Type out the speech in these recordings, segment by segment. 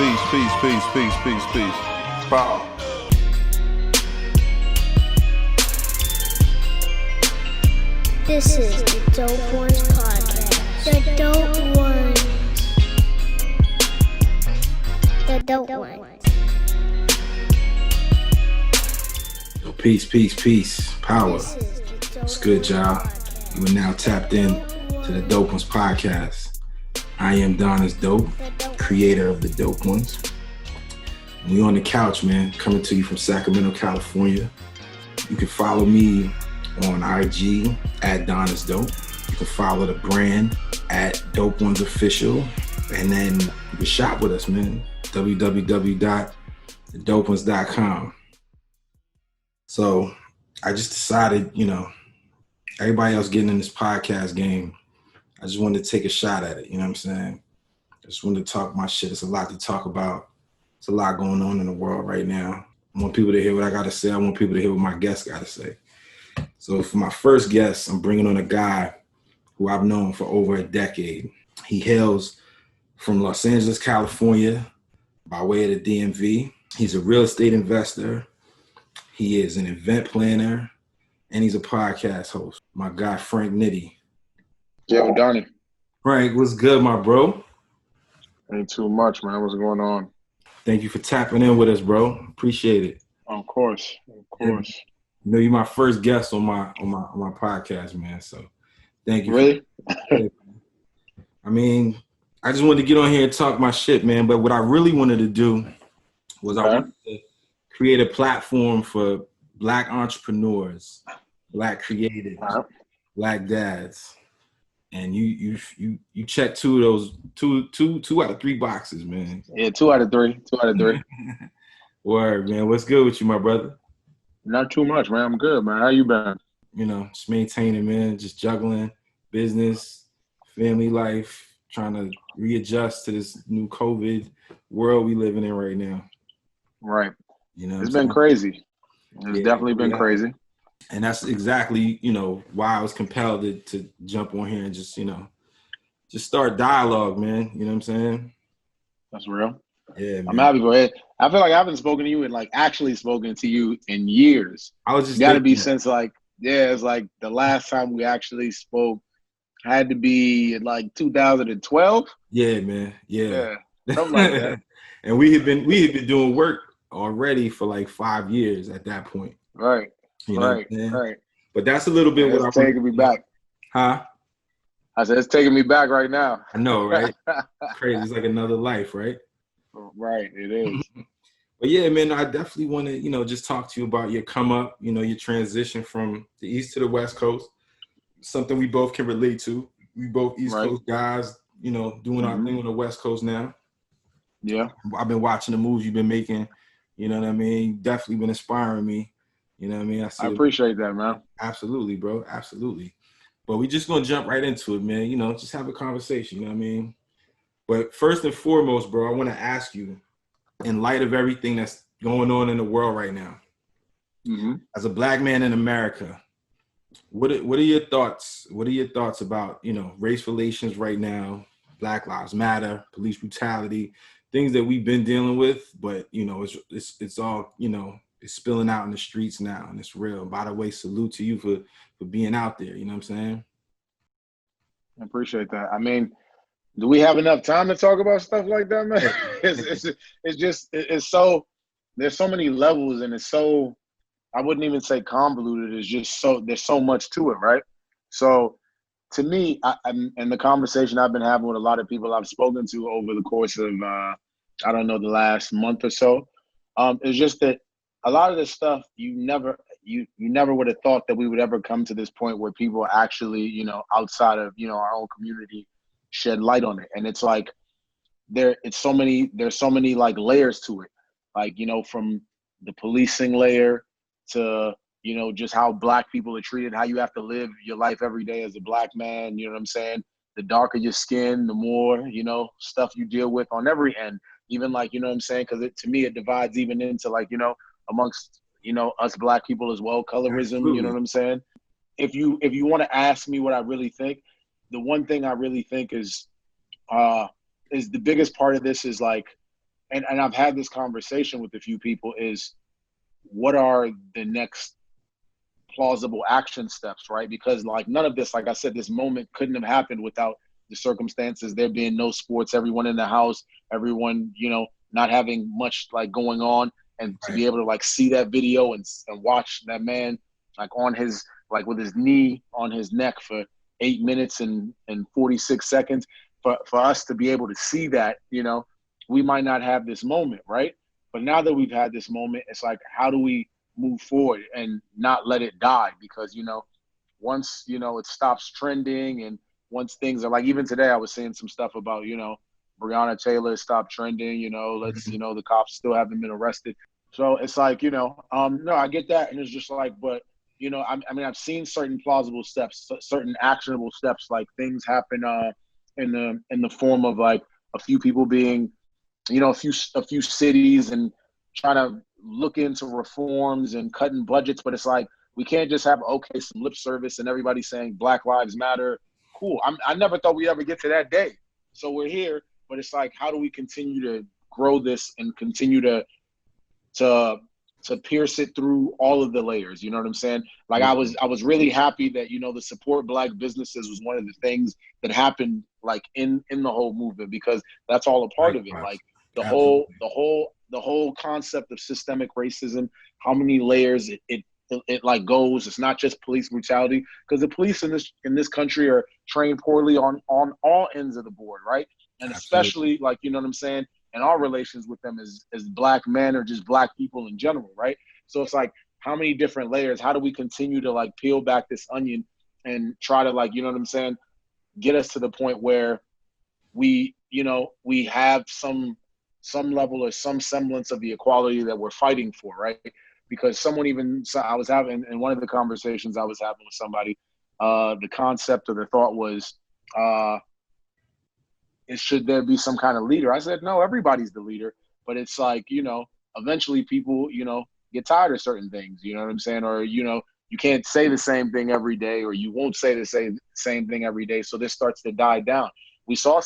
Peace. Power. This is the Dope Ones podcast. The Dope Ones. The Dope Ones. Yo, peace. Power. What's good, y'all? You are now tapped in to the Dope Ones podcast. I am Donna's Dope, creator of the Dope Ones. We on the couch, man, coming to you from Sacramento, California. You can follow me on IG at Donna's Dope. You can follow the brand at Dope Ones Official. And then you can shop with us, man. www.thedopeones.com. So I just decided, everybody else getting in this podcast game, I just wanted to take a shot at it. You know what I'm saying? I just wanted to talk my shit. It's a lot to talk about. It's a lot going on in the world right now. I want people to hear what I got to say. I want people to hear what my guests got to say. So for my first guest, I'm bringing on a guy who I've known for over a decade. He hails from Los Angeles, California, by way of the DMV. He's a real estate investor. He is an event planner, and he's a podcast host. My guy, Frank Nitty. Yo, Donnie. Frank, what's good, my bro? Ain't too much, man. What's going on? Thank you for tapping in with us, bro. Appreciate it. Of course. You know, you're my first guest on my podcast, man. So thank you. Really? I mean, I just wanted to get on here and talk my shit, man. But what I really wanted to do was I wanted to create a platform for Black entrepreneurs, Black creatives, Black dads. And you check two of those, two out of three boxes, man. Yeah, 2 out of 3. 2 out of 3. Word, man. What's good with you, my brother? Not too much, man. I'm good, man. How you been? Just maintaining, man. Just juggling business, family life, trying to readjust to this new COVID world we living in right now. Right. It's been saying? Crazy. It's definitely been crazy. And that's exactly, why I was compelled to jump on here and just start dialogue, man. You know what I'm saying? That's real. Yeah, man. I'm happy to go ahead. I feel like I haven't spoken to you and actually spoken to you in years. I was just got to be since it's like the last time we actually spoke had to be in 2012. Yeah, man. Yeah. Something like that. And we had been doing work already for 5 years at that point. Right. Right. But that's a little bit what I'm taking me back. Huh? I said it's taking me back right now. I know, right? Crazy. It's like another life, right? Right. It is. But yeah, man, I definitely want to, just talk to you about your come up, your transition from the East to the West Coast. Something we both can relate to. We both East Coast guys, doing our thing on the West Coast now. Yeah. I've been watching the moves you've been making. You know what I mean? Definitely been inspiring me. You know what I mean? I appreciate that, man. Absolutely, bro. Absolutely. But we just going to jump right into it, man. Just have a conversation. You know what I mean? But first and foremost, bro, I want to ask you, in light of everything that's going on in the world right now, as a Black man in America, what are your thoughts? What are your thoughts about, race relations right now, Black Lives Matter, police brutality, things that we've been dealing with, but, it's all, it's spilling out in the streets now, and it's real. By the way, salute to you for being out there. You know what I'm saying? I appreciate that. I mean, do we have enough time to talk about stuff like that, man? It's so, there's so many levels, and it's so, I wouldn't even say convoluted. It's just there's so much to it, right? So to me, and the conversation I've been having with a lot of people I've spoken to over the course of, the last month or so, is just that a lot of this stuff you never would have thought that we would ever come to this point where people actually, outside of, our own community shed light on it. And it's there's so many layers to it. From the policing layer to, just how Black people are treated, how you have to live your life every day as a Black man, you know what I'm saying? The darker your skin, the more, stuff you deal with on every end. Even you know what I'm saying? Because to me, it divides even into amongst, us Black people as well, colorism, Absolutely. You know what I'm saying? If you want to ask me what I really think, the one thing I really think is the biggest part of this is and I've had this conversation with a few people, is what are the next plausible action steps, right? Because like none of this, like I said, this moment couldn't have happened without the circumstances, there being no sports, everyone in the house, everyone, not having much like going on, and to be able to like see that video and watch that man like on his, like with his knee on his neck for 8 minutes and 46 seconds, for us to be able to see that, we might not have this moment, right? But now that we've had this moment, it's like, how do we move forward and not let it die? Because, once, it stops trending, and once things are like, even today I was seeing some stuff about, Breonna Taylor stopped trending, the cops still haven't been arrested. So it's like, no, I get that. And it's just like, but, I've seen certain plausible steps, certain actionable steps, like things happen in the form of like a few people being, a few cities and trying to look into reforms and cutting budgets. But it's like, we can't just have, some lip service and everybody saying Black Lives Matter. Cool. I never thought we'd ever get to that day. So we're here, but it's like, how do we continue to grow this and continue to pierce it through all of the layers? You know what I'm saying? Like I was really happy that, the support Black businesses was one of the things that happened like in the whole movement, because that's all a part of it. Like the whole concept of systemic racism, how many layers it like goes. It's not just police brutality, because the police in this country are trained poorly on all ends of the board, right? And especially like, you know what I'm saying, in our relations with them as Black men or just Black people in general, right? So it's like, how many different layers? How do we continue to like peel back this onion and try to like, you know what I'm saying, get us to the point where we have some level or some semblance of the equality that we're fighting for, right? Because I was having, in one of the conversations I was having with somebody, the concept or the thought was, should there be some kind of leader? I said, no, everybody's the leader, but it's like, eventually people, get tired of certain things, you know what I'm saying? Or, you can't say the same thing every day, or you won't say the same thing every day. So this starts to die down. We saw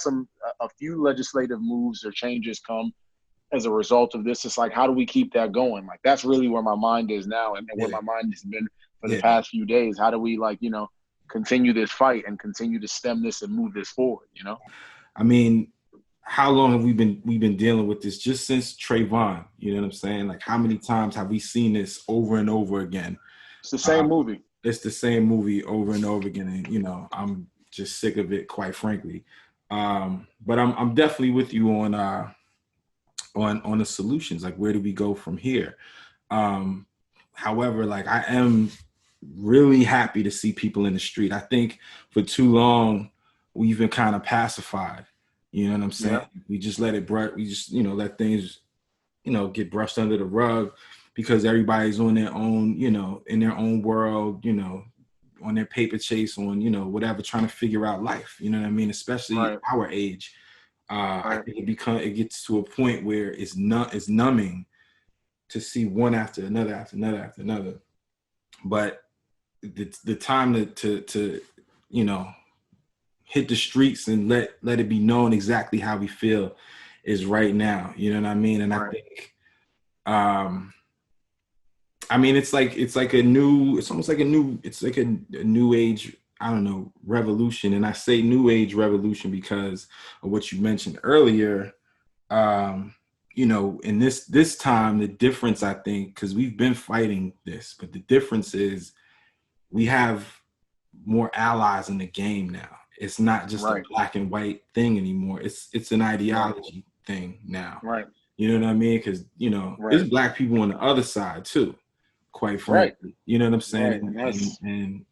a few legislative moves or changes come as a result of this. It's like, how do we keep that going? Like, that's really where my mind is now, and where my mind has been for the past few days. How do we like, continue this fight and continue to stem this and move this forward, I mean, how long have we been dealing with this? Just since Trayvon, you know what I'm saying? Like, how many times have we seen this over and over again? It's the same movie. It's the same movie over and over again, and I'm just sick of it, quite frankly. But I'm definitely with you on the solutions. Like, where do we go from here? However, like, I am really happy to see people in the street. I think for too long we've been kind of pacified. You know what I'm saying? Yeah. We just let let things, get brushed under the rug, because everybody's on their own, in their own world, on their paper chase, on, whatever, trying to figure out life. You know what I mean? Especially our age. I think it gets to a point where it's numbing to see one after another. But the time to hit the streets and let it be known exactly how we feel is right now. You know what I mean? And I think, it's almost like a new age, I don't know, revolution. And I say new age revolution because of what you mentioned earlier. In this time, the difference, I think, because we've been fighting this, but the difference is we have more allies in the game now. It's not just a black and white thing anymore. It's an ideology thing now. Right. You know what I mean? Because, there's Black people on the other side too, quite frankly. You know what I'm saying? Right. And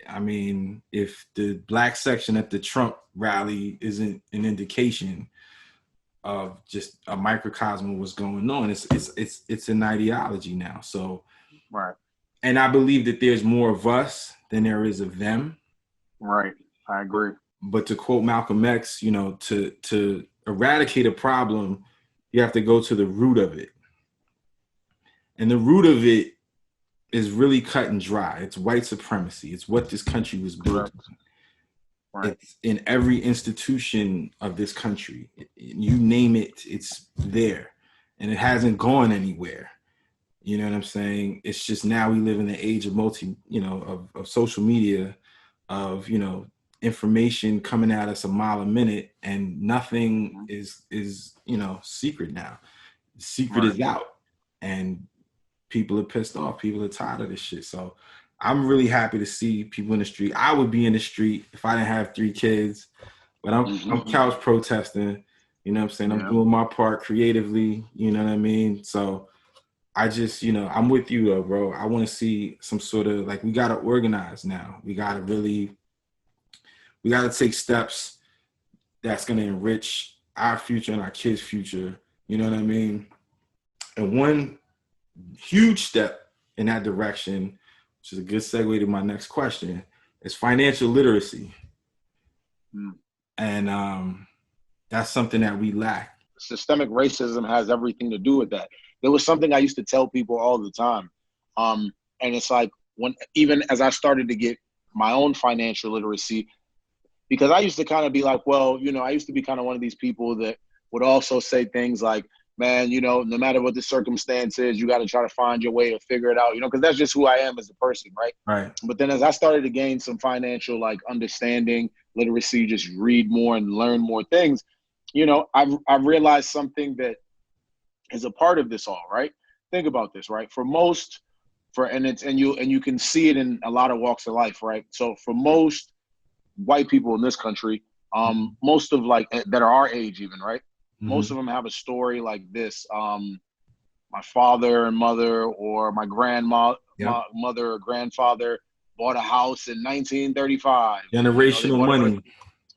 I mean, if the Black section at the Trump rally isn't an indication of just a microcosm of what's going on, it's an ideology now. So, and I believe that there's more of us than there is of them. Right. I agree. But to quote Malcolm X, to eradicate a problem, you have to go to the root of it. And the root of it is really cut and dry. It's white supremacy. It's what this country was built on. Right. It's in every institution of this country. You name it, it's there. and it hasn't gone anywhere. You know what I'm saying? It's just now we live in the age of of social media, of, information coming at us a mile a minute, and nothing is secret now. The secret is out, and people are pissed off. People are tired of this shit. So I'm really happy to see people in the street. I would be in the street if I didn't have 3 kids, but I'm couch protesting. You know what I'm saying? I'm doing my part creatively. You know what I mean? So I just, I'm with you though, bro. I want to see some sort of, like, we got to organize now. We got to take steps that's going to enrich our future and our kids' future. You know what I mean? And one huge step in that direction, which is a good segue to my next question, is financial literacy. And that's something that we lack. Systemic racism has everything to do with that. There was something I used to tell people all the time. And it's like, even as I started to get my own financial literacy, because I used to kind of be like, well, I used to be kind of one of these people that would also say things like, man, no matter what the circumstance is, you got to try to find your way or figure it out, because that's just who I am as a person, right? Right. But then as I started to gain some financial, like, understanding, literacy, just read more and learn more things, I've realized something that is a part of this all, right? Think about this, right? And you can see it in a lot of walks of life, right? So for most white people in this country, most of, like, that are our age even, right? Most of them have a story like this. My father and mother, or my grandma, mother or grandfather bought a house in 1935. Generational money.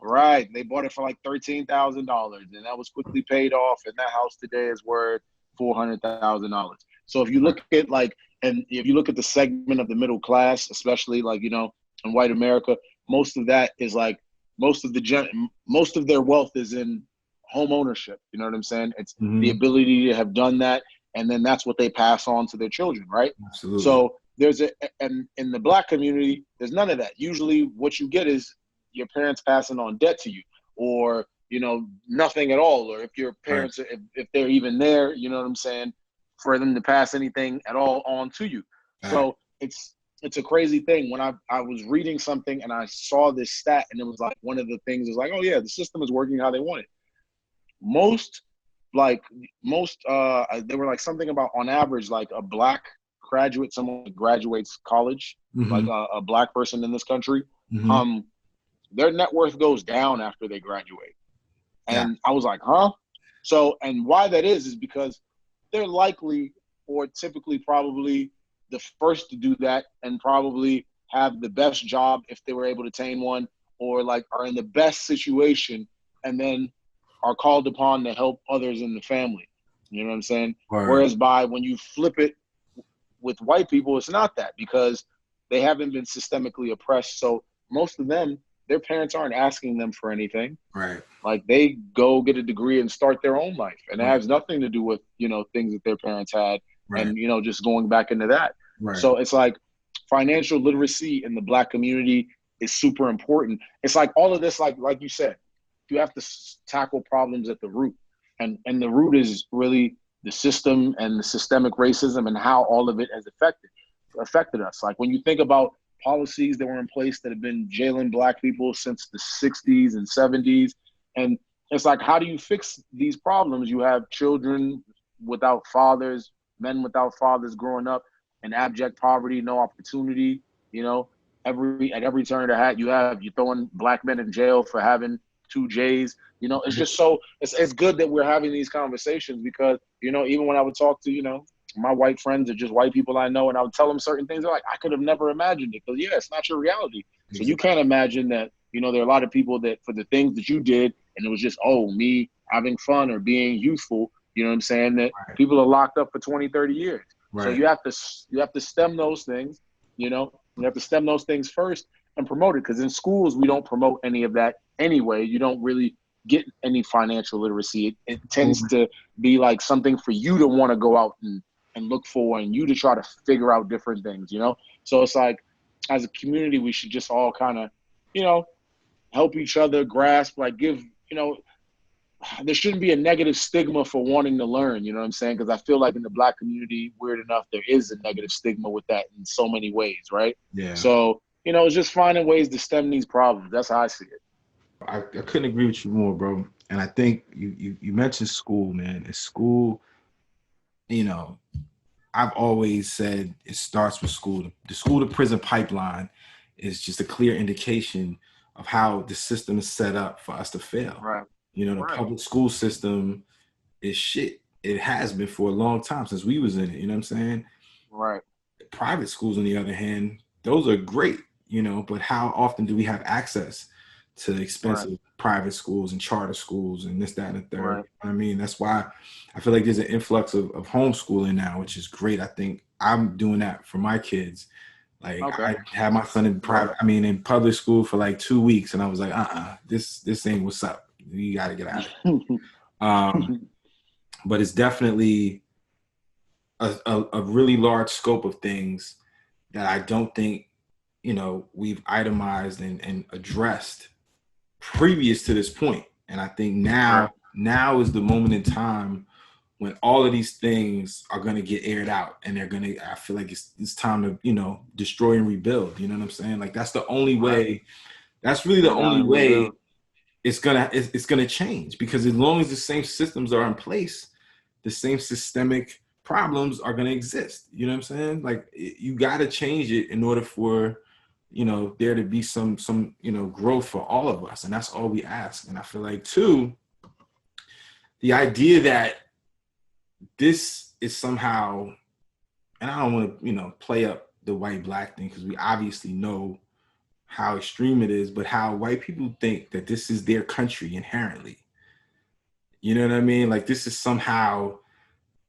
Right. They bought it for like $13,000, and that was quickly paid off. And that house today is worth $400,000. So if you look at if you look at the segment of the middle class, especially in white America, most of that is like, most of their wealth is in home ownership. You know what I'm saying? It's the ability to have done that. And then that's what they pass on to their children. Right. Absolutely. So and in the Black community, there's none of that. Usually what you get is your parents passing on debt to you, or, nothing at all. Or if your parents, if they're even there, you know what I'm saying, for them to pass anything at all on to you. Right. So it's a crazy thing. When I was reading something and I saw this stat, and it was like, one of the things is like, oh yeah, the system is working how they want it. They were like something about, on average, like a Black graduate, someone who graduates college, like a Black person in this country, their net worth goes down after they graduate. And I was like, huh? So, and why that is because they're likely, or typically probably, the first to do that, and probably have the best job if they were able to attain one, or like are in the best situation, and then are called upon to help others in the family. You know what I'm saying? Right. Whereas when you flip it with white people, it's not that, because they haven't been systemically oppressed. So most of them, their parents aren't asking them for anything. Right. Like, they go get a degree and start their own life. And it has nothing to do with, things that their parents had. Right. And, just going back into that. Right. So it's like, financial literacy in the Black community is super important. It's like all of this, like you said, you have to tackle problems at the root. And the root is really the system and the systemic racism, and how all of it has affected us. Like, when you think about policies that were in place that have been jailing Black people since the 60s and 70s, and it's like, how do you fix these problems? You have children without fathers, men without fathers growing up in abject poverty, no opportunity. At every turn of the hat, you're throwing Black men in jail for having 2 J's. It's just so it's good that we're having these conversations, because even when I would talk to my white friends, or just white people I know, and I would tell them certain things, they're like, I could have never imagined it, because it's not your reality. So you can't imagine that there are a lot of people that, for the things that you did, and it was just me having fun or being youthful, you know what I'm saying, that people are locked up for 20, 30 years. Right. So you have to stem those things. You have to stem those things first and promote it, because in schools we don't promote any of that anyway. You don't really get any financial literacy. It tends to be like something for you to want to go out and look for, and you to try to figure out different things, So it's like, as a community, we should just all kind of, help each other grasp, like, give, there shouldn't be a negative stigma for wanting to learn, you know what I'm saying? Because I feel like in the Black community, weird enough, there is a negative stigma with that in so many ways, right? Yeah. So, it's just finding ways to stem these problems. That's how I see it. I couldn't agree with you more, bro. And I think you mentioned school, man. In school, I've always said it starts with school. The school to prison pipeline is just a clear indication of how the system is set up for us to fail. Right. The public school system is shit. It has been for a long time since we was in it. You know what I'm saying? Right. Private schools, on the other hand, those are great, but how often do we have access to expensive private schools and charter schools and this, that, and the third? Right. I mean, that's why I feel like there's an influx of homeschooling now, which is great. I think I'm doing that for my kids. Like, I had my son in in public school for like 2 weeks, and I was like, this ain't what's up. You got to get out of it. But it's definitely a really large scope of things that I don't think, we've itemized and addressed previous to this point. And I think now is the moment in time when all of these things are going to get aired out, and I feel like it's time to, destroy and rebuild. You know what I'm saying? Like, that's the only way, that's really the only way it's gonna change, because as long as the same systems are in place, the same systemic problems are gonna exist. You know what I'm saying? Like, you got to change it in order for, there to be some growth for all of us, and that's all we ask. And I feel like, too, the idea that this is somehow, and I don't want to play up the white black thing, because we obviously know how extreme it is, but how white people think that this is their country inherently. You know what I mean? Like, this is somehow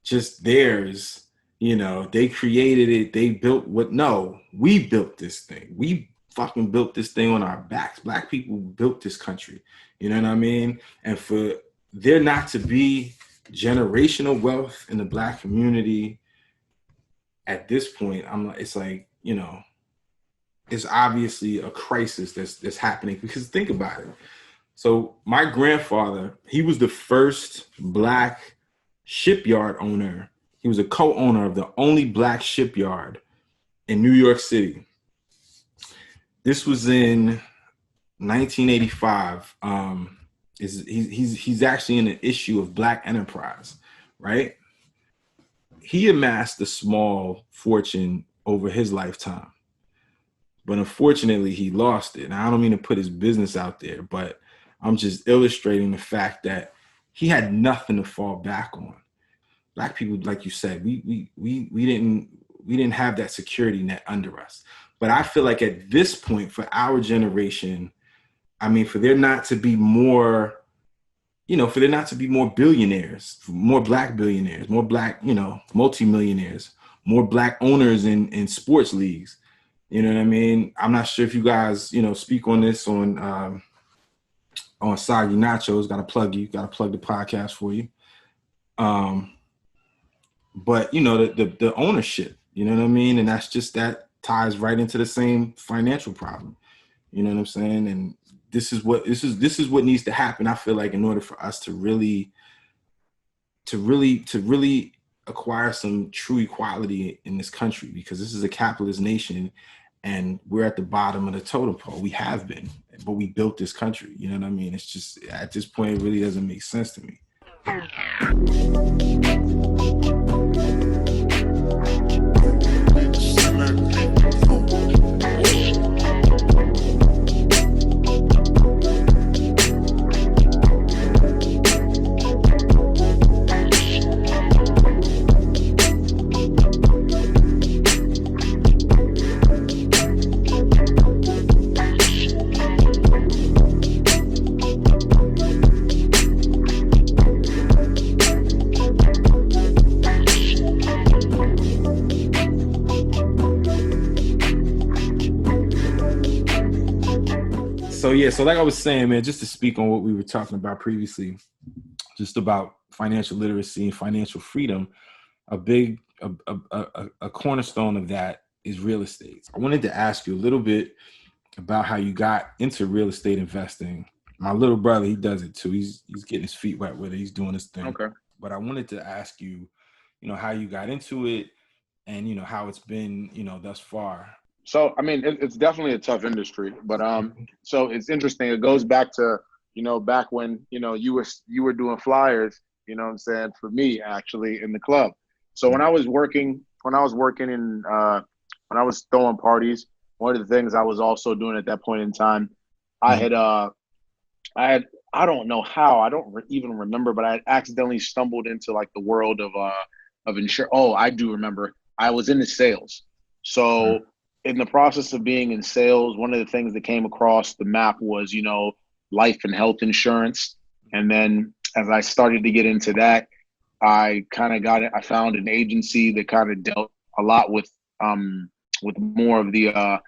just theirs. They created it. They built we built this thing. We fucking built this thing on our backs. Black people built this country. You know what I mean? And for there not to be generational wealth in the Black community at this point, it's like, it's obviously a crisis that's happening, because think about it. So my grandfather, he was the first Black shipyard owner. He was a co-owner of the only Black shipyard in New York City. This was in 1985. He's actually in an issue of Black Enterprise, right? He amassed a small fortune over his lifetime, but unfortunately he lost it. And I don't mean to put his business out there, but I'm just illustrating the fact that he had nothing to fall back on. Black people, like you said, we didn't have that security net under us. But I feel like at this point, for our generation, for there not to be more, for there not to be more billionaires, more Black billionaires, more Black, multimillionaires, more Black owners in sports leagues. You know what I mean? I'm not sure if you guys, speak on this on Soggy Nachos. Got to plug the podcast for you. But the ownership, you know what I mean? And that ties right into the same financial problem. You know what I'm saying? And this is what needs to happen, I feel like, in order for us to really acquire some true equality in this country, because this is a capitalist nation and we're at the bottom of the totem pole. We have been, but we built this country. You know what I mean? It's just, at this point, it really doesn't make sense to me. So like I was saying, man, just to speak on what we were talking about previously, just about financial literacy and financial freedom, a cornerstone of that is real estate. I wanted to ask you a little bit about how you got into real estate investing My little brother, he does it too. He's getting his feet wet with it. He's doing his thing. Okay. But I wanted to ask you, how you got into it and, how it's been, thus far. So, I mean, it's definitely a tough industry, but so it's interesting. It goes back to, back when, you were doing flyers, what I'm saying, for me actually in the club. So when I was working when I was throwing parties, one of the things I was also doing at that point in time, I don't know how, I don't even remember, but I had accidentally stumbled into like the world of insurance. Oh, I do remember. I was into sales. So in the process of being in sales, one of the things that came across the map was, life and health insurance. And then as I started to get into that, I found an agency that kind of dealt a lot with more of the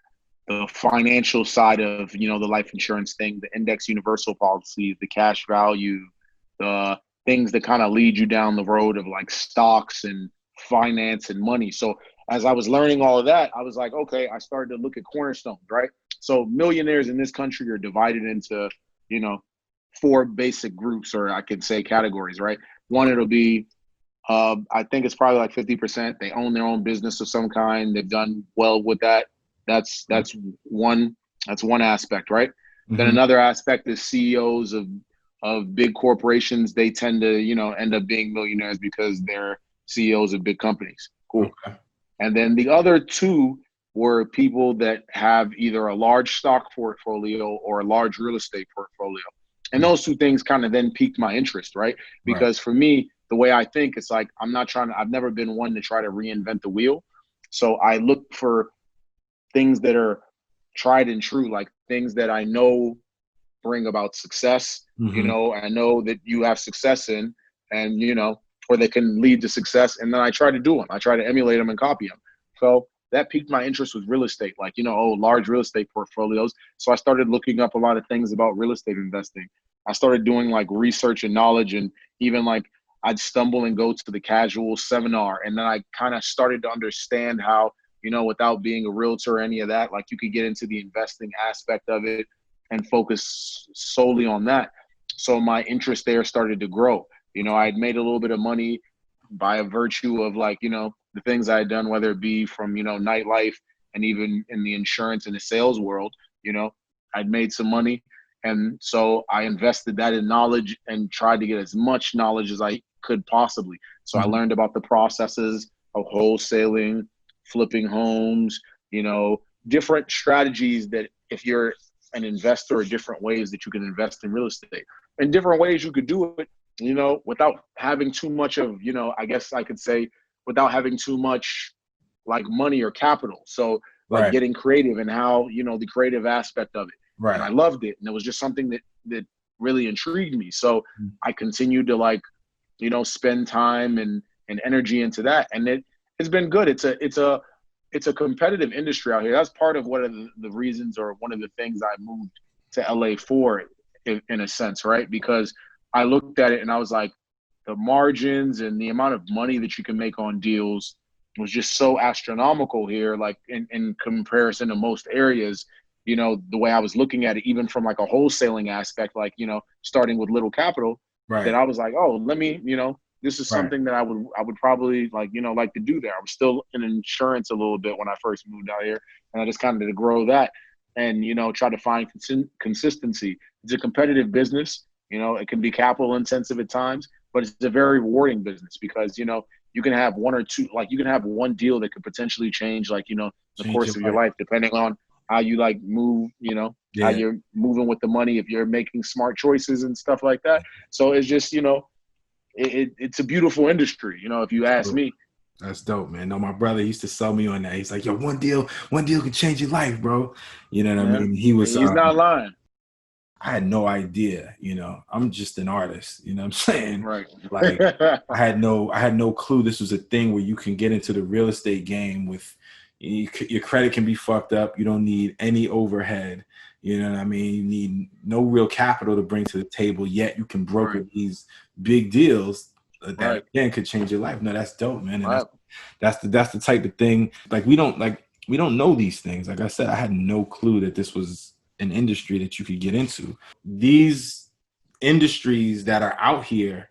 financial side of, the life insurance thing, the index universal policies, the cash value, the things that kind of lead you down the road of like stocks and finance and money. So as I was learning all of that, I was like, okay, I started to look at Cornerstones, right? So millionaires in this country are divided into, 4 basic groups, or I could say categories, right? One, it'll be, I think it's probably like 50%. They own their own business of some kind. They've done well with that. That's one aspect, right? Mm-hmm. Then another aspect is CEOs of big corporations. They tend to, end up being millionaires because they're CEOs of big companies. Cool. Okay. And then the other 2 were people that have either a large stock portfolio or a large real estate portfolio. And those 2 things kind of then piqued my interest, right? Because for me, the way I think, it's like, I've never been one to try to reinvent the wheel. So I look for things that are tried and true, like things that I know bring about success, I know that you have success in, and, or they can lead to success. And then I try to do them. I try to emulate them and copy them. So that piqued my interest with real estate, like, large real estate portfolios. So I started looking up a lot of things about real estate investing. I started doing like research and knowledge, and even like I'd stumble and go to the casual seminar. And then I kind of started to understand how, without being a realtor or any of that, like you could get into the investing aspect of it and focus solely on that. So my interest there started to grow. I had made a little bit of money by a virtue of like, the things I had done, whether it be from, nightlife and even in the insurance and the sales world, I'd made some money. And so I invested that in knowledge and tried to get as much knowledge as I could possibly. So I learned about the processes of wholesaling, flipping homes, different strategies that if you're an investor, or different ways that you can invest in real estate, and different ways you could do it, without having too much of, I guess I could say, without having too much like money or capital. So like getting creative and how, the creative aspect of it. Right. And I loved it. And it was just something that really intrigued me. So I continued to like, spend time and energy into that. And it's been good. It's a competitive industry out here. That's part of one of the reasons, or one of the things I moved to LA for, in a sense, right? Because I looked at it and I was like, the margins and the amount of money that you can make on deals was just so astronomical here, like in comparison to most areas. The way I was looking at it, even from like a wholesaling aspect, like, starting with little capital, that I was like, oh, let me, this is something that I would probably like to do there. I was still in insurance a little bit when I first moved out here, and I just kind of to grow that and, try to find consistency. It's a competitive business. It can be capital intensive at times, but it's a very rewarding business because, you can have one or two, like you can have one deal that could potentially change, like, the course of your life, depending on how you like move, how you're moving with the money, if you're making smart choices and stuff like that. So it's just, it's a beautiful industry, if you ask me. That's dope, man. No, my brother used to sell me on that. He's like, yo, one deal can change your life, bro. You know what I mean? He's not lying. I had no idea, I'm just an artist, what I'm saying? Right. Like I had no clue this was a thing where you can get into the real estate game with your credit can be fucked up. You don't need any overhead. You know what I mean? You need no real capital to bring to the table, yet you can broker these big deals that again could change your life. No, that's dope, man. And that's the type of thing. Like we don't know these things. Like I said, I had no clue that this was an industry that you could get into. These industries that are out here,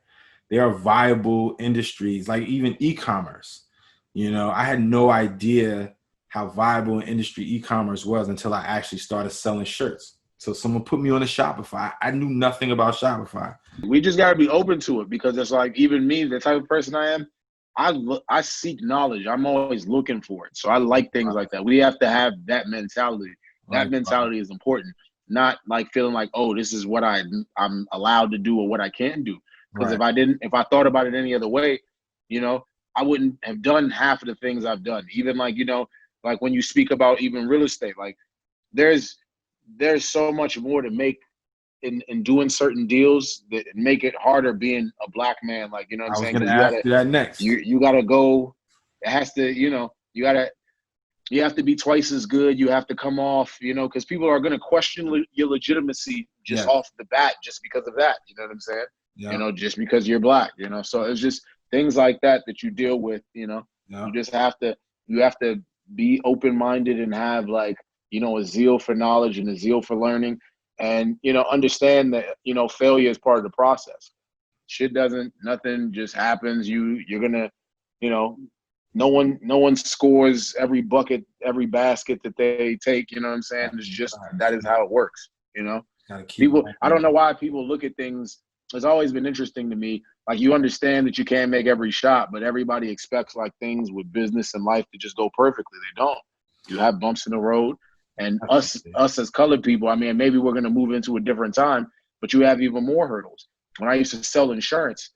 they are viable industries, like even e-commerce. You know, I had no idea how viable an industry e-commerce was until I actually started selling shirts. So someone put me on a Shopify. I knew nothing about Shopify. We just got to be open to it, because it's like, even me, the type of person I am, I seek knowledge. I'm always looking for it. So I like things like that. We have to have that mentality. That mentality is important. Not like feeling like, oh, this is what I'm allowed to do or what I can't do. Because if I thought about it any other way, you know, I wouldn't have done half of the things I've done. Even like, you know, like when you speak about even real estate, like there's so much more to make in doing certain deals that make it harder being a black man. Like, you know what I'm saying? I was going to ask you that next. You got to go. It has to, you know, you have to be twice as good. You have to come off, you know, because people are going to question your legitimacy just off the bat, just because of that. You know what I'm saying? Yeah. You know, just because you're black, you know. So it's just things like that you deal with, you know. Yeah. You just have to be open-minded and have, like, you know, a zeal for knowledge and a zeal for learning, and, you know, understand that, you know, failure is part of the process. Nothing just happens. You're gonna, you know, no one scores every bucket, every basket that they take. You know what I'm saying? It's just, that is how it works. You know, people. I don't know why people look at things. It's always been interesting to me. Like, you understand that you can't make every shot, but everybody expects, like, things with business and life to just go perfectly. They don't. You have bumps in the road, and us as colored people. I mean, maybe we're gonna move into a different time, but you have even more hurdles. When I used to sell insurance,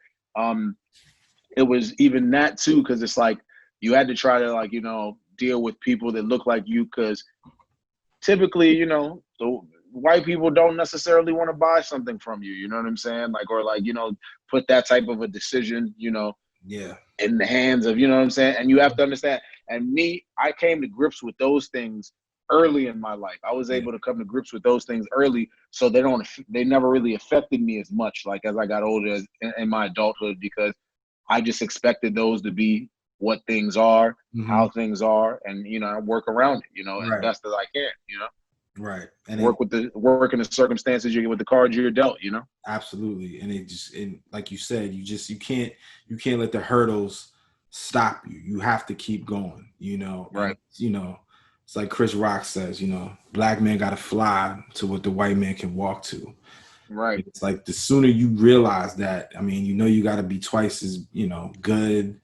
it was even that too, because it's like you had to try to, like, you know, deal with people that look like you, because typically, you know, the white people don't necessarily want to buy something from you. You know what I'm saying? Like, or like, you know, put that type of a decision, you know, in the hands of, you know what I'm saying? And you have to understand. And me, I came to grips with those things early in my life. I was able to come to grips with those things early, so they never really affected me as much, like, as I got older in my adulthood, because I just expected those to be what things are, how things are, and, you know, I work around it, you know, as best as I can, you know. Right. And work in the circumstances you get with the cards you're dealt, you know. Absolutely. And like you said, you can't let the hurdles stop you. You have to keep going, you know. Right. And, you know, it's like Chris Rock says, you know, black men got to fly to what the white man can walk to. Right. It's like the sooner you realize that, I mean, you know, you got to be twice as, you know, good.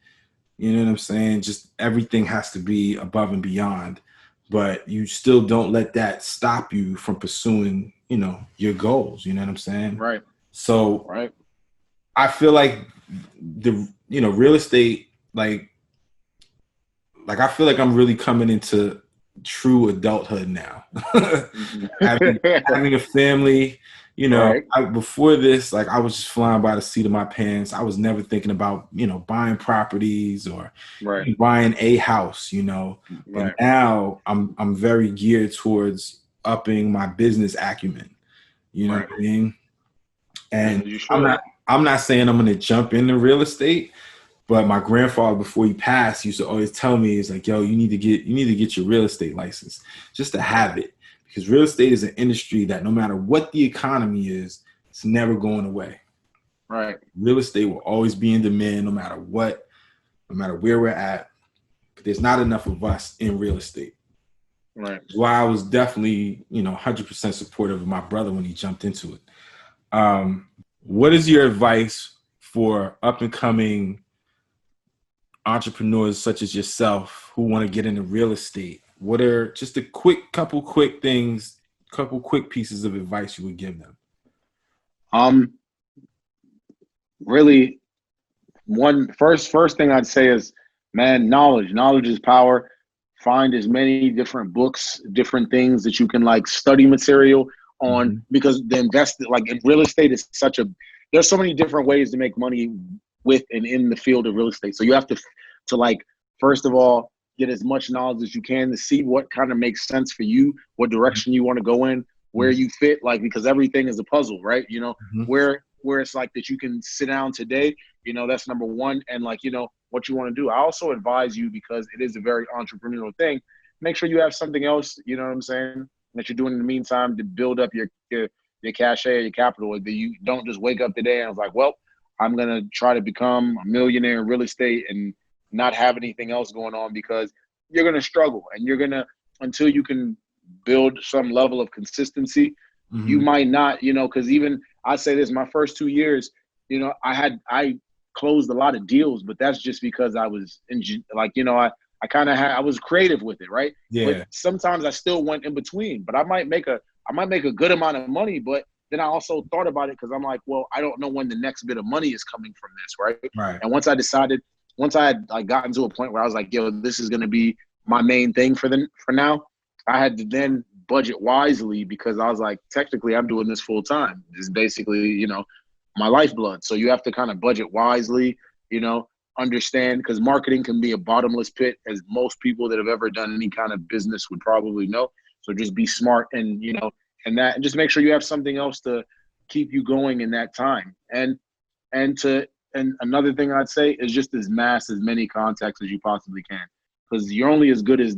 You know what I'm saying? Just everything has to be above and beyond, but you still don't let that stop you from pursuing, you know, your goals. You know what I'm saying? Right. So I feel like real estate, like I feel like I'm really coming into true adulthood now. having a family, you know, before this, like, I was just flying by the seat of my pants. I was never thinking about, you know, buying properties or buying a house, you know. But now I'm very geared towards upping my business acumen. You know what I mean? And I'm not saying I'm gonna jump into real estate, but my grandfather, before he passed, used to always tell me, he's like, yo, you need to get your real estate license just to have it. Because real estate is an industry that no matter what the economy is, it's never going away. Right. Real estate will always be in demand no matter what, no matter where we're at. But there's not enough of us in real estate. Right. Why I was definitely, you know, 100% supportive of my brother when he jumped into it. What is your advice for up and coming entrepreneurs such as yourself who want to get into real estate? What are just a couple quick pieces of advice you would give them? Really, first thing I'd say is, man, knowledge is power. Find as many different books, different things that you can, like, study material on, because the like in real estate is there's so many different ways to make money with and in the field of real estate. So you have to like, first of all, get as much knowledge as you can to see what kind of makes sense for you, what direction you want to go in, where you fit, like, because everything is a puzzle, right? You know, where it's like that you can sit down today, you know, that's number one. And, like, you know, what you want to do. I also advise you, because it is a very entrepreneurial thing, make sure you have something else, you know what I'm saying, that you're doing in the meantime to build up your cachet or your capital. That you don't just wake up today and it's like, well, I'm going to try to become a millionaire in real estate and not have anything else going on, because you're going to struggle, and you're going to, until you can build some level of consistency, you might not, because even I say this, my first 2 years, I closed a lot of deals, but that's just because I was I was creative with it, right? Yeah. But sometimes I still went in between, but I might make a good amount of money, but then I also thought about it because I'm like, well, I don't know when the next bit of money is coming from this, right? Right. And once I had like gotten to a point where I was like, yo, this is going to be my main thing for now, I had to then budget wisely, because I was like, technically I'm doing this full time. This is basically, my lifeblood. So you have to kind of budget wisely, understand, because marketing can be a bottomless pit, as most people that have ever done any kind of business would probably know. So just be smart and, and just make sure you have something else to keep you going in that time. And another thing I'd say is just amass as many contacts as you possibly can, because you're only as good as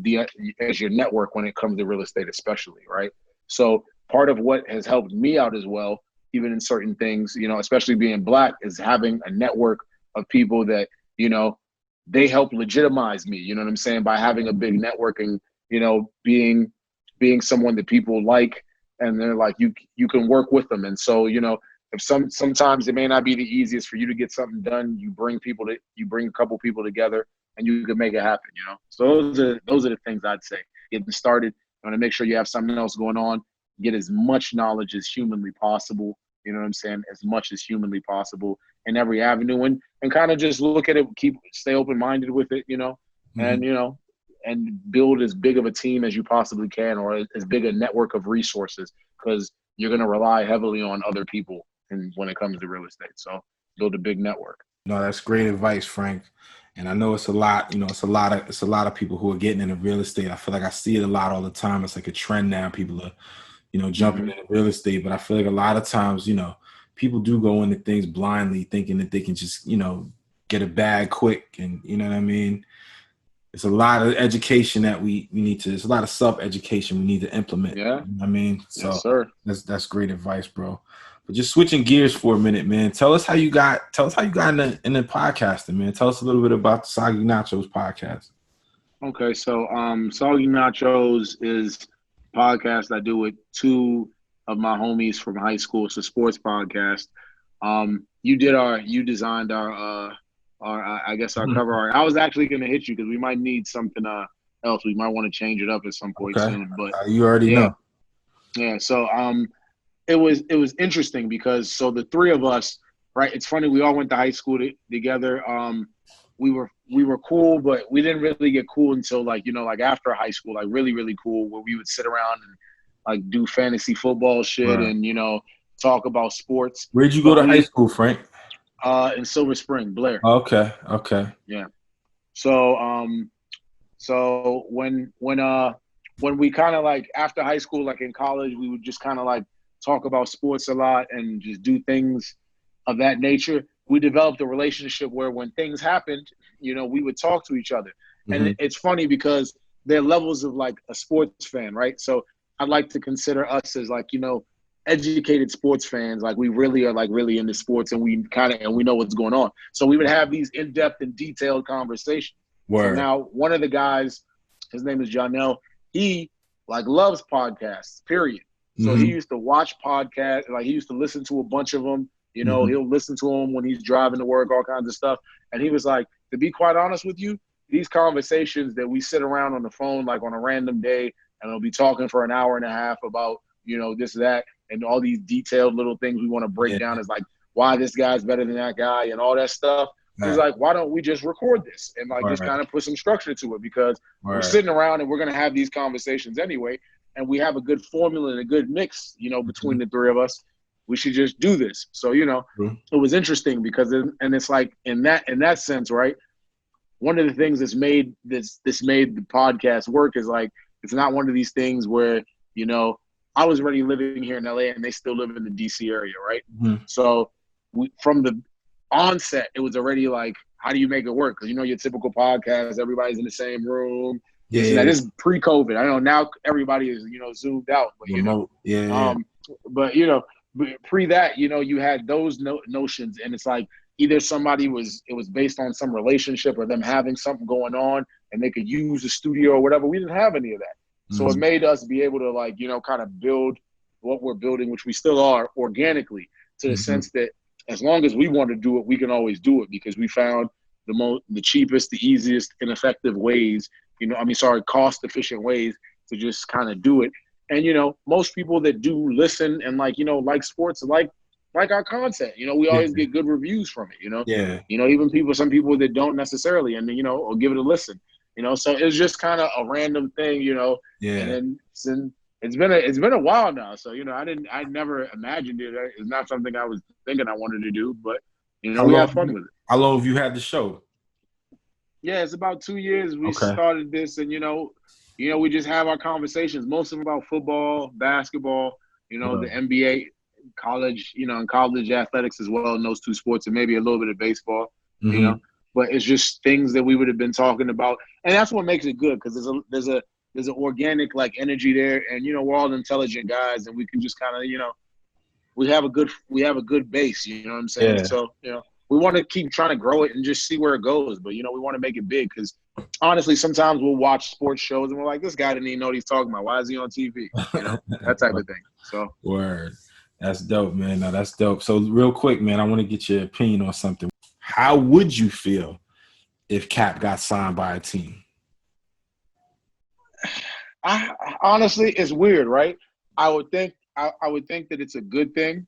your network when it comes to real estate, especially, right? So part of what has helped me out as well, even in certain things, especially being Black, is having a network of people that, they help legitimize me, you know what I'm saying, by having a big network and, being someone that people like, and they're like, you can work with them. And so, if sometimes it may not be the easiest for you to get something done, you bring a couple people together and you can make it happen, So those are the things I'd say. Getting started, you want to make sure you have something else going on, get as much knowledge as humanly possible, you know what I'm saying, as much as humanly possible in every avenue, and kind of just look at it, stay open-minded with it, and build as big of a team as you possibly can, or as big a network of resources, because you're going to rely heavily on other people when it comes to real estate. So build a big network. No, that's great advice, Frank. And I know it's a lot, it's a lot of people who are getting into real estate. I feel like I see it a lot all the time. It's like a trend now. People are, jumping into real estate, but I feel like a lot of times, people do go into things blindly thinking that they can just, get a bag quick. And you know what I mean? It's a lot of education that we need to, it's a lot of self-education we need to implement. Yeah. You know what I mean? So yes, sir. That's great advice, bro. But just switching gears for a minute, man. Tell us how you got in the podcasting, man. Tell us a little bit about the Soggy Nachos podcast. Okay, so Soggy Nachos is a podcast I do with two of my homies from high school. It's a sports podcast. You designed our I guess our cover art. I was actually going to hit you because we might need something else. We might want to change it up at some point soon. But you already know. Yeah. So it was interesting because the three of us, right? It's funny, we all went to high school together. We were cool, but we didn't really get cool until like after high school, like really, really cool, where we would sit around and like do fantasy football shit and talk about sports. Where'd you go to high school, Frank? In Silver Spring, Blair. Okay. Yeah. So so when we kind of like after high school, like in college, we would just kind of like talk about sports a lot and just do things of that nature. We developed a relationship where when things happened, we would talk to each other. And it's funny because there are levels of like a sports fan, right? So I'd like to consider us as like, educated sports fans. Like we really are like really into sports, and we know what's going on. So we would have these in-depth and detailed conversations. Word. So now one of the guys, his name is Janelle, he like loves podcasts, period. So he used to watch podcasts, like he used to listen to a bunch of them. He'll listen to them when he's driving to work, all kinds of stuff. And he was like, to be quite honest with you, these conversations that we sit around on the phone, like on a random day, and we'll be talking for an hour and a half about, this, that, and all these detailed little things we want to break down is like why this guy's better than that guy and all that stuff. He's like, why don't we just record this and like just kind of put some structure to it, because we're sitting around and we're going to have these conversations anyway, and we have a good formula and a good mix, between the three of us. We should just do this. So, it was interesting because it's like in that sense, right? One of the things that's made this made the podcast work is like, it's not one of these things where, I was already living here in LA and they still live in the DC area, right? So from the onset, it was already like, how do you make it work? Because your typical podcast, everybody's in the same room, This is pre-COVID. I know now everybody is, zoomed out, but Remote. but pre that, you had those notions, and it's like either it was based on some relationship or them having something going on, and they could use the studio or whatever. We didn't have any of that, so it made us be able to kind of build what we're building, which we still are organically, to the sense that as long as we want to do it, we can always do it because we found the cheapest, the easiest, and effective ways. Cost-efficient ways to just kind of do it. And, most people that do listen and like sports, like our content, we always get good reviews from it, even some people that don't necessarily, and or give it a listen, so it's just kind of a random thing, and then it's been a while now. So, I never imagined it. It's not something I was thinking I wanted to do, but, we have fun with it. How long have you had the show? Yeah, it's about 2 years. We started this, and we just have our conversations. Most of them about football, basketball, the NBA, college, and college athletics as well in those two sports, and maybe a little bit of baseball. But it's just things that we would have been talking about, and that's what makes it good because there's an organic like energy there, and we're all intelligent guys, and we can just kind of we have a good base. You know what I'm saying? Yeah. So we want to keep trying to grow it and just see where it goes. But, we want to make it big because, honestly, sometimes we'll watch sports shows and we're like, this guy didn't even know what he's talking about. Why is he on TV? That type of thing. So Word. That's dope, man. No, that's dope. So real quick, man, I want to get your opinion on something. How would you feel if Cap got signed by a team? Honestly, it's weird, right? I would think that it's a good thing,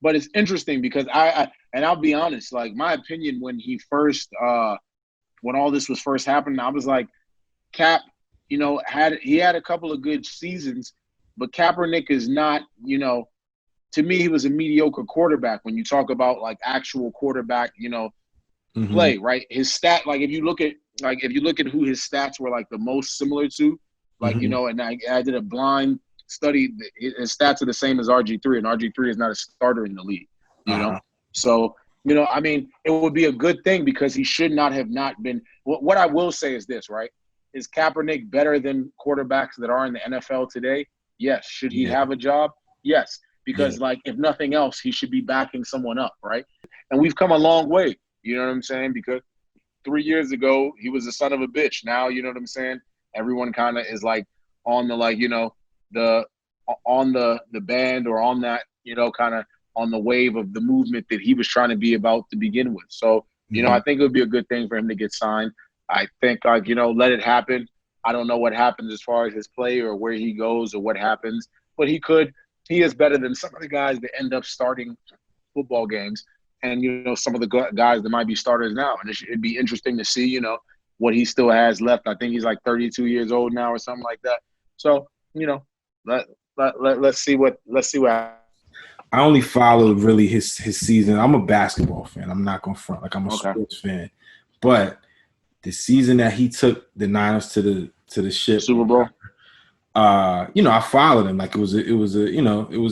but it's interesting because I'll be honest, like my opinion when he first when all this was first happening, I was like, Cap, had a couple of good seasons, but Kaepernick is not, to me he was a mediocre quarterback when you talk about like actual quarterback, play, right? His stat, like if you look at who his stats were like the most similar to, like and I did a blind study, his stats are the same as RG3, and RG3 is not a starter in the league, So, it would be a good thing because he should not have not been. What I will say is this, right? Is Kaepernick better than quarterbacks that are in the NFL today? Yes. Should he have a job? Yes. Because, like, if nothing else, he should be backing someone up, right? And we've come a long way, you know what I'm saying? Because 3 years ago, he was a son of a bitch. Now, you know what I'm saying? Everyone kind of is, like, on the, like, on the band or on that, kind of on the wave of the movement that he was trying to be about to begin with. So, I think it would be a good thing for him to get signed. I think, like, let it happen. I don't know what happens as far as his play or where he goes or what happens, but he is better than some of the guys that end up starting football games and, some of the guys that might be starters now. And it'd be interesting to see, what he still has left. I think he's like 32 years old now or something like that. So, let's see what happens. I only followed really his season. I'm a basketball fan. I'm not gonna front like I'm a sports fan, but the season that he took the Niners to the ship Super Bowl, I followed him like it was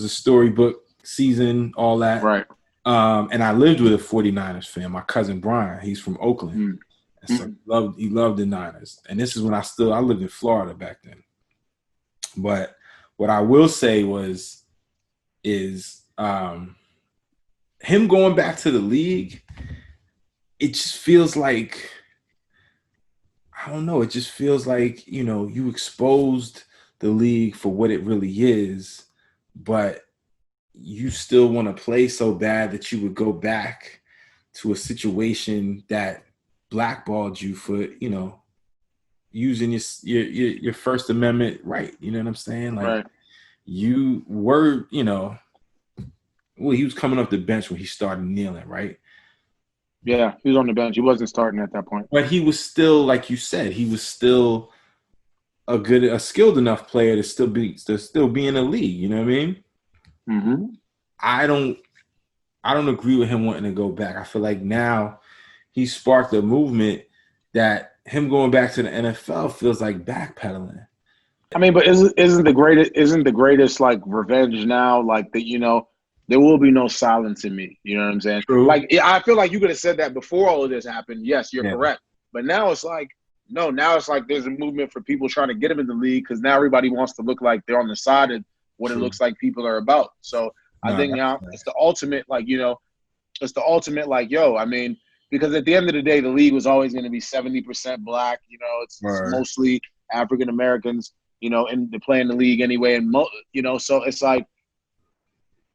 a storybook season, all that, right? And I lived with a 49ers fan. My cousin Brian, he's from Oakland, and so he loved the Niners. And this is when I lived in Florida back then. But what I will say is him going back to the league, it just feels like, I don't know, it just feels like, you exposed the league for what it really is, but you still want to play so bad that you would go back to a situation that blackballed you for, using your First Amendment right. You know what I'm saying? Like, right. You were, well, he was coming off the bench when he started kneeling, right? Yeah, he was on the bench. He wasn't starting at that point. But he was still, like you said, he was still a skilled enough player to still be in the league. You know what I mean? Mm-hmm. I don't agree with him wanting to go back. I feel like now he sparked a movement that him going back to the NFL feels like backpedaling. I mean, but isn't the greatest like revenge now? Like that, there will be no silence in me. You know what I'm saying? True. Like, I feel like you could have said that before all of this happened. Yes, you're correct. But now it's like, No, now it's like there's a movement for people trying to get them in the league because now everybody wants to look like they're on the side of what it looks like people are about. So I think now it's the ultimate, like, you know, it's the ultimate, like, yo, I mean, because at the end of the day, the league was always going to be 70% black. You know, it's mostly African Americans, you know, and they play in the league anyway. And, you know, so it's like,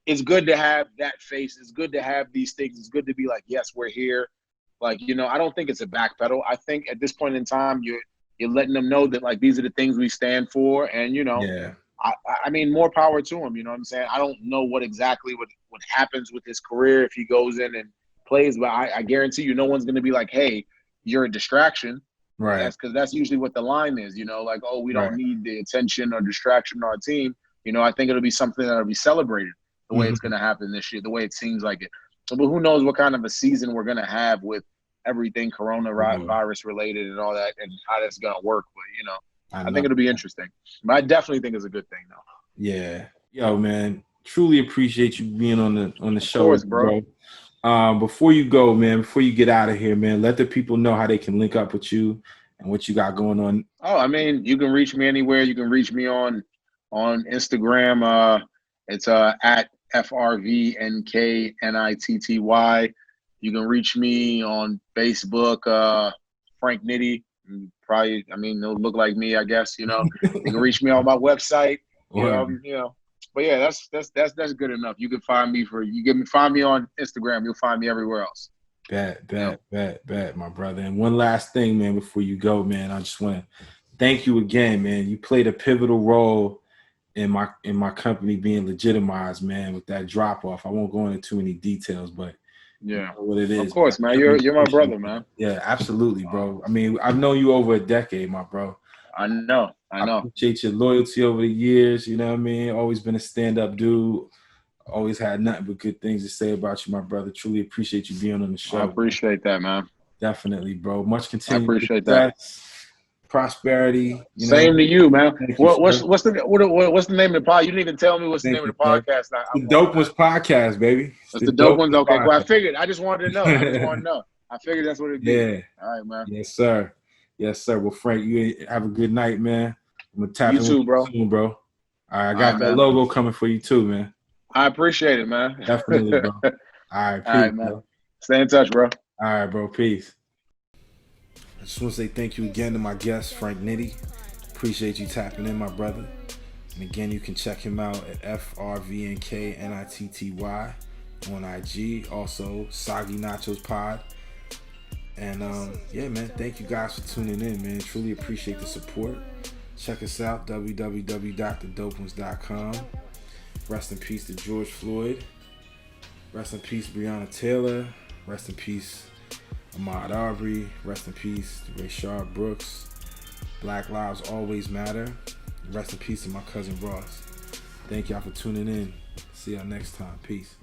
it's good to have that face. It's good to have these things. It's good to be like, yes, we're here. Like, you know, I don't think it's a backpedal. I think at this point in time, you're letting them know that, like, these are the things we stand for. And, you know, I mean, more power to him. You know what I'm saying? I don't know what happens with his career if he goes in and plays, but I guarantee you no one's going to be like, hey, you're a distraction. Right. That's because that's usually what the line is, you know, like, oh, we don't need the attention or distraction on our team. You know, I think it'll be something that'll be celebrated the way it's going to happen this year, the way it seems like it. But who knows what kind of a season we're going to have with everything coronavirus related and all that and how that's going to work. But, you know, I think it'll be interesting. But I definitely think it's a good thing, though. Yeah. Yo, man, truly appreciate you being on the show. Of course, bro. Before you go, man, before you get out of here, man, let the people know how they can link up with you and what you got going on. Oh, I mean, you can reach me anywhere. You can reach me on Instagram. It's at FRVNKNITTY. You can reach me on Facebook, Frank Nitty. Probably, I mean, it'll look like me, I guess. You know, you can reach me on my website. You know, but yeah, that's good enough. You can find me find me on Instagram. You'll find me everywhere else. Bet, my brother. And one last thing, man, before you go, man, I just want to thank you again, man. You played a pivotal role in my company being legitimized, man, with that drop off. I won't go into too many details, but yeah, you know what it is. Of course, man. You're my brother, man. Yeah, absolutely, bro. I mean, I've known you over a decade, my bro. I know. I appreciate your loyalty over the years. You know what I mean? Always been a stand-up dude. Always had nothing but good things to say about you, my brother. Truly appreciate you being on the show. I appreciate that, man. Definitely, bro. Much continued I appreciate that. Prosperity. Same to you, man. What's the name of the pod? You didn't even tell me what's the name of the podcast. The DopeOnes podcast, baby. It's the DopeOnes. Okay, well, I figured. I just wanted to know. I figured that's what it is. Yeah. All right, man. Yes, sir. Well, Frank, you have a good night, man. I'm gonna tap you too, bro. Soon, bro. All right, I got that logo coming for you too, man. I appreciate it, man. Definitely, bro. All right, peace, man. Bro. Stay in touch, bro. All right, bro. Peace. I just want to say thank you again to my guest, Frank Nitty. Appreciate you tapping in, my brother. And again, you can check him out at FRVNKNITTY on IG. Also, Soggy Nachos Pod. And yeah, man, thank you guys for tuning in, man. Truly appreciate the support. Check us out, www.thedopeones.com. Rest in peace to George Floyd. Rest in peace, Breonna Taylor. Rest in peace, Ahmaud Arbery. Rest in peace to Rayshard Brooks. Black lives always matter. Rest in peace to my cousin Ross. Thank y'all for tuning in. See y'all next time. Peace.